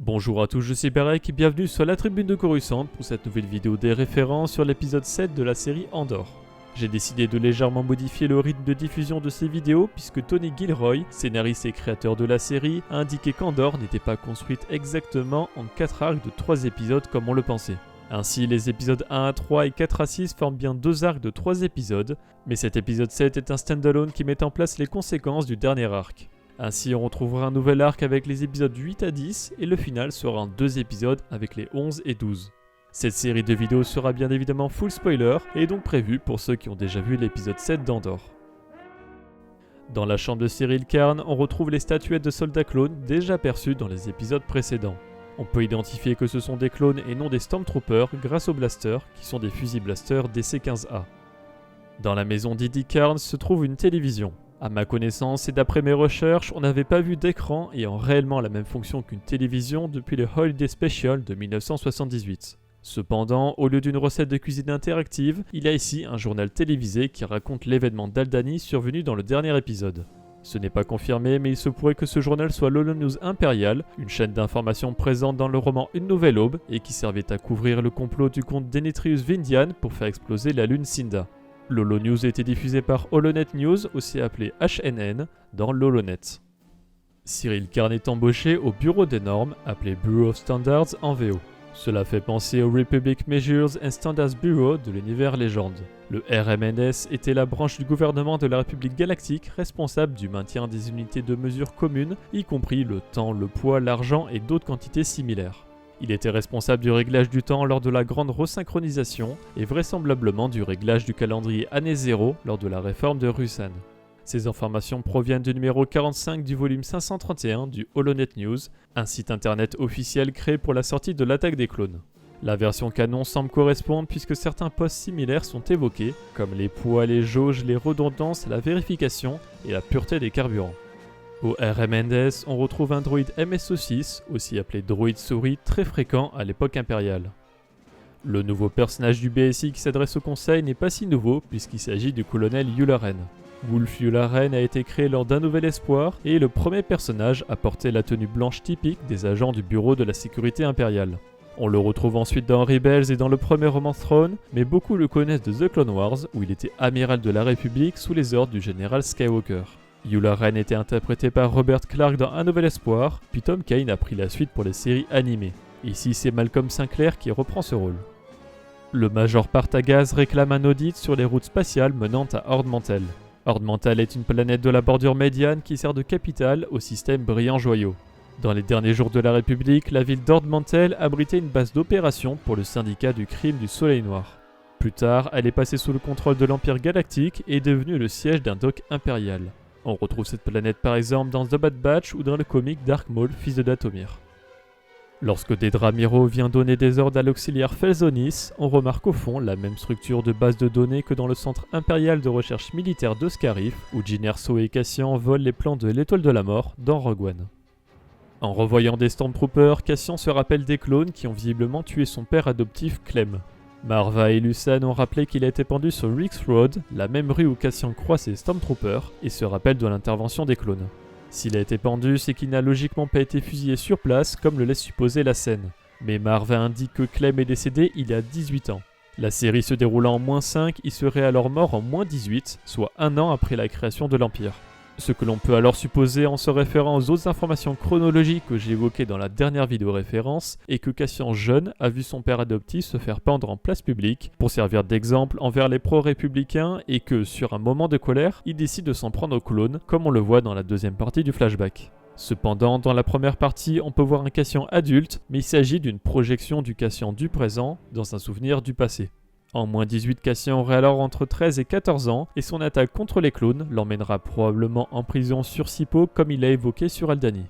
Bonjour à tous, je suis Berek et bienvenue sur la tribune de Coruscant pour cette nouvelle vidéo des références sur l'épisode 7 de la série Andor. J'ai décidé de légèrement modifier le rythme de diffusion de ces vidéos puisque Tony Gilroy, scénariste et créateur de la série, a indiqué qu'Andor n'était pas construite exactement en 4 arcs de 3 épisodes comme on le pensait. Ainsi, les épisodes 1 à 3 et 4 à 6 forment bien 2 arcs de 3 épisodes, mais cet épisode 7 est un standalone qui met en place les conséquences du dernier arc. Ainsi, on retrouvera un nouvel arc avec les épisodes 8 à 10 et le final sera en 2 épisodes avec les 11 et 12. Cette série de vidéos sera bien évidemment full spoiler et est donc prévue pour ceux qui ont déjà vu l'épisode 7 d'Andor. Dans la chambre de Cyril Karn, on retrouve les statuettes de soldats clones déjà perçues dans les épisodes précédents. On peut identifier que ce sont des clones et non des Stormtroopers grâce aux blasters qui sont des fusils blasters DC-15A. Dans la maison d'Eddie Karn se trouve une télévision. À ma connaissance et d'après mes recherches, on n'avait pas vu d'écran ayant réellement la même fonction qu'une télévision depuis le Holiday Special de 1978. Cependant, au lieu d'une recette de cuisine interactive, il y a ici un journal télévisé qui raconte l'événement d'Aldhani survenu dans le dernier épisode. Ce n'est pas confirmé, mais il se pourrait que ce journal soit l'Holonews Imperial, une chaîne d'information présente dans le roman Une Nouvelle Aube et qui servait à couvrir le complot du comte Denetrius Vindian pour faire exploser la lune Sinda. L'Holonews a été diffusé par Holonet News, aussi appelé HNN, dans l'Holonet. Cyril Karn est embauché au Bureau des normes, appelé Bureau of Standards en VO. Cela fait penser au Republic Measures and Standards Bureau de l'univers Légende. Le RMNS était la branche du gouvernement de la République Galactique responsable du maintien des unités de mesure communes, y compris le temps, le poids, l'argent et d'autres quantités similaires. Il était responsable du réglage du temps lors de la grande resynchronisation et vraisemblablement du réglage du calendrier année 0 lors de la réforme de Rusan. Ces informations proviennent du numéro 45 du volume 531 du Holonet News, un site internet officiel créé pour la sortie de l'attaque des clones. La version canon semble correspondre puisque certains postes similaires sont évoqués, comme les poids, les jauges, les redondances, la vérification et la pureté des carburants. Au RMNS, on retrouve un droïde MSO6, aussi appelé droïde souris, très fréquent à l'époque impériale. Le nouveau personnage du BSI qui s'adresse au conseil n'est pas si nouveau puisqu'il s'agit du colonel Yularen. Wulf Yularen a été créé lors d'un Nouvel Espoir et est le premier personnage à porter la tenue blanche typique des agents du bureau de la sécurité impériale. On le retrouve ensuite dans Rebels et dans le premier roman Throne, mais beaucoup le connaissent de The Clone Wars où il était amiral de la République sous les ordres du général Skywalker. Yularen était interprété par Robert Clark dans Un Nouvel Espoir, puis Tom Kane a pris la suite pour les séries animées. Ici, c'est Malcolm Sinclair qui reprend ce rôle. Le Major Partagaz réclame un audit sur les routes spatiales menant à Ord Mantell. Ord Mantell est une planète de la bordure médiane qui sert de capitale au système Brillant Joyau. Dans les derniers jours de la République, la ville d'Ord Mantell abritait une base d'opération pour le syndicat du crime du Soleil Noir. Plus tard, elle est passée sous le contrôle de l'Empire Galactique et est devenue le siège d'un dock impérial. On retrouve cette planète par exemple dans The Bad Batch ou dans le comic Dark Maul, fils de Dathomir. Lorsque Dedra Meero vient donner des ordres à l'auxiliaire Felzonis, on remarque au fond la même structure de base de données que dans le centre impérial de recherche militaire de Scarif, où Jyn Erso et Cassian volent les plans de l'Étoile de la Mort dans Rogue One. En revoyant des Stormtroopers, Cassian se rappelle des clones qui ont visiblement tué son père adoptif Clem. Marva et Lucan ont rappelé qu'il a été pendu sur Rix Road, la même rue où Cassian croise ses Stormtroopers, et se rappelle de l'intervention des clones. S'il a été pendu, c'est qu'il n'a logiquement pas été fusillé sur place, comme le laisse supposer la scène. Mais Marva indique que Clem est décédé il y a 18 ans. La série se déroulant en -5, il serait alors mort en -18, soit 1 an après la création de l'Empire. Ce que l'on peut alors supposer en se référant aux autres informations chronologiques que j'ai évoquées dans la dernière vidéo référence est que Cassian jeune a vu son père adoptif se faire pendre en place publique pour servir d'exemple envers les pro-républicains et que, sur un moment de colère, il décide de s'en prendre aux clones comme on le voit dans la deuxième partie du flashback. Cependant, dans la première partie, on peut voir un Cassian adulte, mais il s'agit d'une projection du Cassian du présent dans un souvenir du passé. En -18, Cassian aurait alors entre 13 et 14 ans et son attaque contre les clones l'emmènera probablement en prison sur Sipo comme il l'a évoqué sur Aldhani.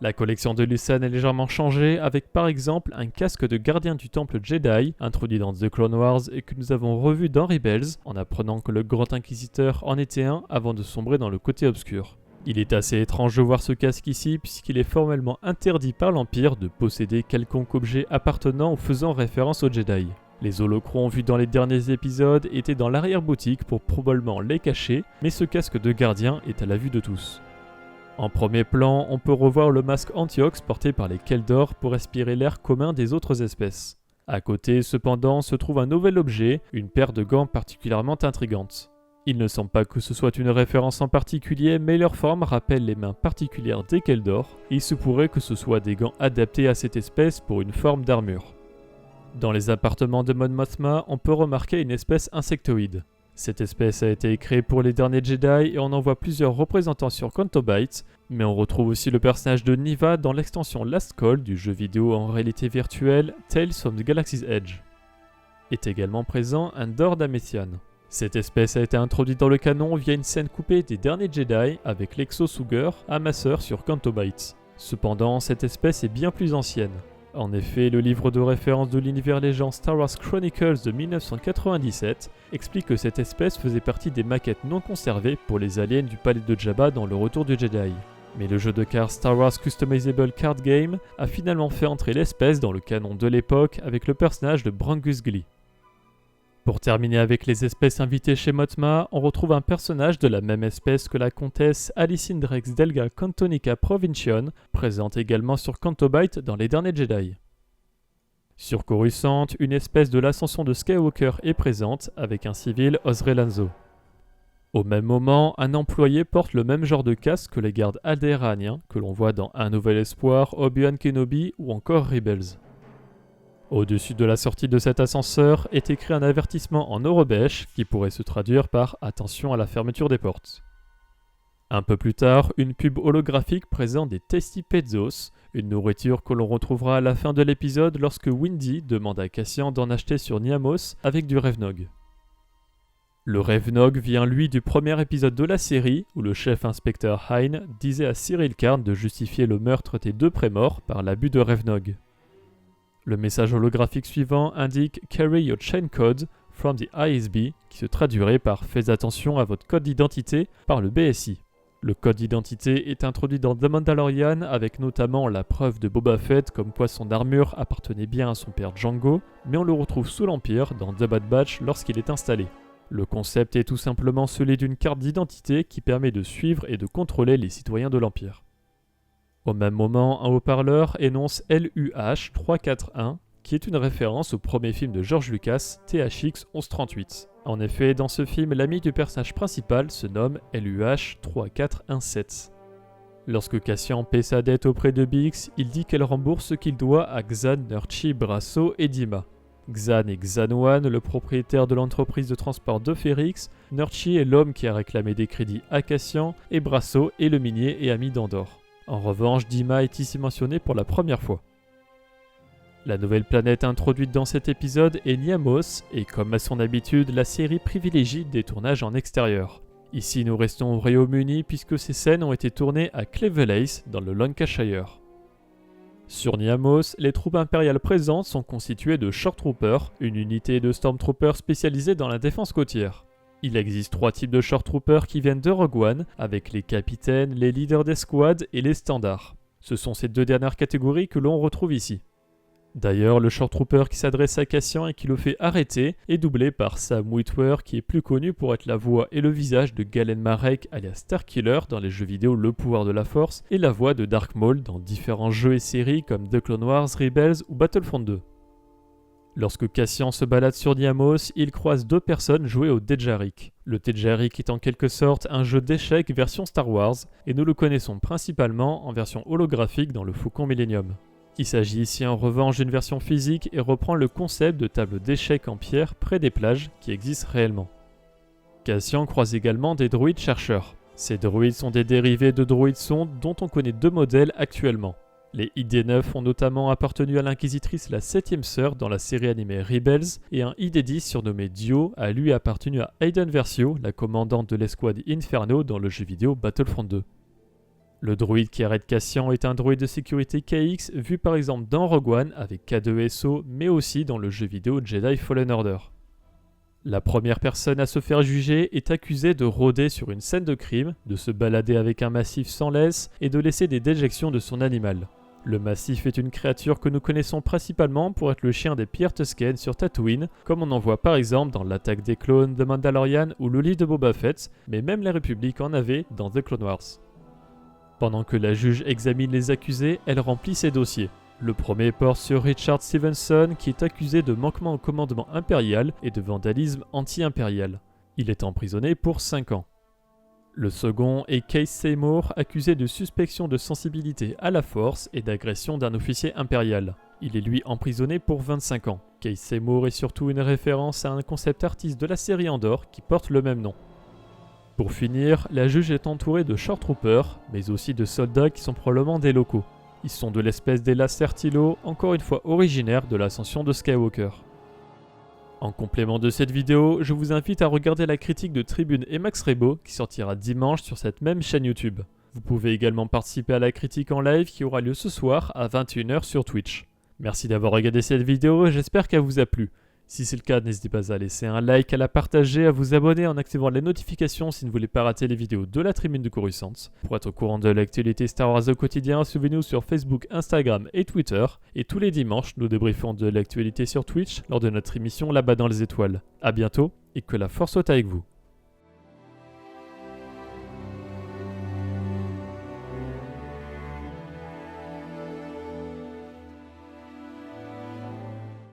La collection de Lucan est légèrement changée avec par exemple un casque de gardien du temple Jedi introduit dans The Clone Wars et que nous avons revu dans Rebels en apprenant que le Grand Inquisiteur en était un avant de sombrer dans le côté obscur. Il est assez étrange de voir ce casque ici puisqu'il est formellement interdit par l'Empire de posséder quelconque objet appartenant ou faisant référence aux Jedi. Les holocrons vus dans les derniers épisodes étaient dans l'arrière-boutique pour probablement les cacher, mais ce casque de gardien est à la vue de tous. En premier plan, on peut revoir le masque Antiox porté par les Keldor pour respirer l'air commun des autres espèces. À côté, cependant, se trouve un nouvel objet, une paire de gants particulièrement intrigante. Il ne semble pas que ce soit une référence en particulier, mais leur forme rappelle les mains particulières des Keldor, et il se pourrait que ce soit des gants adaptés à cette espèce pour une forme d'armure. Dans les appartements de Mon Mothma, on peut remarquer une espèce insectoïde. Cette espèce a été créée pour les derniers Jedi et on en voit plusieurs représentants sur Canto Bight, mais on retrouve aussi le personnage de Niva dans l'extension Last Call du jeu vidéo en réalité virtuelle Tales from the Galaxy's Edge. Est également présent un Dor Dametian. Cette espèce a été introduite dans le canon via une scène coupée des derniers Jedi avec l'Exo Suger, amasseur sur Canto Bight. Cependant, cette espèce est bien plus ancienne. En effet, le livre de référence de l'univers légende Star Wars Chronicles de 1997 explique que cette espèce faisait partie des maquettes non conservées pour les aliens du palais de Jabba dans le Retour du Jedi. Mais le jeu de cartes Star Wars Customizable Card Game a finalement fait entrer l'espèce dans le canon de l'époque avec le personnage de Brangus Glee. Pour terminer avec les espèces invitées chez Mothma, on retrouve un personnage de la même espèce que la comtesse Alicine Drex Delga Cantonica Provincion, présente également sur Canto Bight dans les derniers Jedi. Sur Coruscant, une espèce de l'ascension de Skywalker est présente avec un civil Osre Lanzo. Au même moment, un employé porte le même genre de casque que les gardes aldéraaniens que l'on voit dans Un Nouvel Espoir, Obi-Wan Kenobi ou encore Rebels. Au-dessus de la sortie de cet ascenseur est écrit un avertissement en eurobèche qui pourrait se traduire par « Attention à la fermeture des portes ». Un peu plus tard, une pub holographique présente des Tasty Petzos, une nourriture que l'on retrouvera à la fin de l'épisode lorsque Windy demande à Cassian d'en acheter sur Niamos avec du Revnog. Le Revnog vient lui du premier épisode de la série où le chef inspecteur Hein disait à Cyril Karn de justifier le meurtre des deux prémorts par l'abus de Revnog. Le message holographique suivant indique « Carry your chain code from the ISB » qui se traduirait par « Faites attention à votre code d'identité par le BSI ». Le code d'identité est introduit dans The Mandalorian avec notamment la preuve de Boba Fett comme quoi son armure appartenait bien à son père Django, mais on le retrouve sous l'Empire dans The Bad Batch lorsqu'il est installé. Le concept est tout simplement celui d'une carte d'identité qui permet de suivre et de contrôler les citoyens de l'Empire. Au même moment, un haut-parleur énonce LUH 341, qui est une référence au premier film de George Lucas, THX 1138. En effet, dans ce film, l'ami du personnage principal se nomme LUH 3417. Lorsque Cassian paie sa dette auprès de Bix, il dit qu'elle rembourse ce qu'il doit à Xan, Nurchi, Brasso et Dima. Xan est Xanwan, le propriétaire de l'entreprise de transport de Ferrix, Nurchi est l'homme qui a réclamé des crédits à Cassian, et Brasso est le minier et ami d'Andorre. En revanche, Dima est ici mentionné pour la première fois. La nouvelle planète introduite dans cet épisode est Niamos, et comme à son habitude, la série privilégie des tournages en extérieur. Ici, nous restons au Royaume-Uni puisque ces scènes ont été tournées à Cleveleys, dans le Lancashire. Sur Niamos, les troupes impériales présentes sont constituées de Short Troopers, une unité de Stormtroopers spécialisée dans la défense côtière. Il existe 3 types de Short Troopers qui viennent de Rogue One, avec les capitaines, les leaders d'escouade et les standards. Ce sont ces 2 dernières catégories que l'on retrouve ici. D'ailleurs, le Short Trooper qui s'adresse à Cassian et qui le fait arrêter est doublé par Sam Witwer qui est plus connu pour être la voix et le visage de Galen Marek alias Starkiller dans les jeux vidéo Le Pouvoir de la Force et la voix de Dark Maul dans différents jeux et séries comme The Clone Wars, Rebels ou Battlefront 2. Lorsque Cassian se balade sur Niamos, il croise 2 personnes jouer au Dejarik. Le Dejarik est en quelque sorte un jeu d'échecs version Star Wars, et nous le connaissons principalement en version holographique dans le Faucon Millennium. Il s'agit ici en revanche d'une version physique et reprend le concept de table d'échecs en pierre près des plages qui existent réellement. Cassian croise également des droïdes chercheurs. Ces droïdes sont des dérivés de droïdes sondes dont on connaît 2 modèles actuellement. Les ID-9 ont notamment appartenu à l'inquisitrice la 7ème sœur dans la série animée Rebels, et un ID-10 surnommé Dio a lui appartenu à Aiden Versio, la commandante de l'escouade Inferno dans le jeu vidéo Battlefront 2. Le droïde qui arrête Cassian est un droïde de sécurité KX vu par exemple dans Rogue One avec K2SO, mais aussi dans le jeu vidéo Jedi Fallen Order. La première personne à se faire juger est accusée de rôder sur une scène de crime, de se balader avec un massif sans laisse et de laisser des déjections de son animal. Le massif est une créature que nous connaissons principalement pour être le chien des Pierre Tusken sur Tatooine, comme on en voit par exemple dans l'Attaque des clones de Mandalorian ou le livre de Boba Fett, mais même la République en avait dans The Clone Wars. Pendant que la juge examine les accusés, elle remplit ses dossiers. Le premier porte sur Richard Stevenson qui est accusé de manquement au commandement impérial et de vandalisme anti-impérial. Il est emprisonné pour 5 ans. Le second est Case Seymour, accusé de suspicion de sensibilité à la force et d'agression d'un officier impérial. Il est lui emprisonné pour 25 ans. Case Seymour est surtout une référence à un concept artiste de la série Andor qui porte le même nom. Pour finir, la juge est entourée de Shore Troopers, mais aussi de soldats qui sont probablement des locaux. Ils sont de l'espèce des Lacertilo, encore une fois originaires de l'ascension de Skywalker. En complément de cette vidéo, je vous invite à regarder la critique de Tribune et Max Rebo qui sortira dimanche sur cette même chaîne YouTube. Vous pouvez également participer à la critique en live qui aura lieu ce soir à 21h sur Twitch. Merci d'avoir regardé cette vidéo et j'espère qu'elle vous a plu. Si c'est le cas, n'hésitez pas à laisser un like, à la partager, à vous abonner en activant les notifications si vous ne voulez pas rater les vidéos de la Tribune de Coruscant. Pour être au courant de l'actualité Star Wars au quotidien, suivez-nous sur Facebook, Instagram et Twitter. Et tous les dimanches, nous débriefons de l'actualité sur Twitch lors de notre émission Là-bas dans les étoiles. A bientôt et que la force soit avec vous.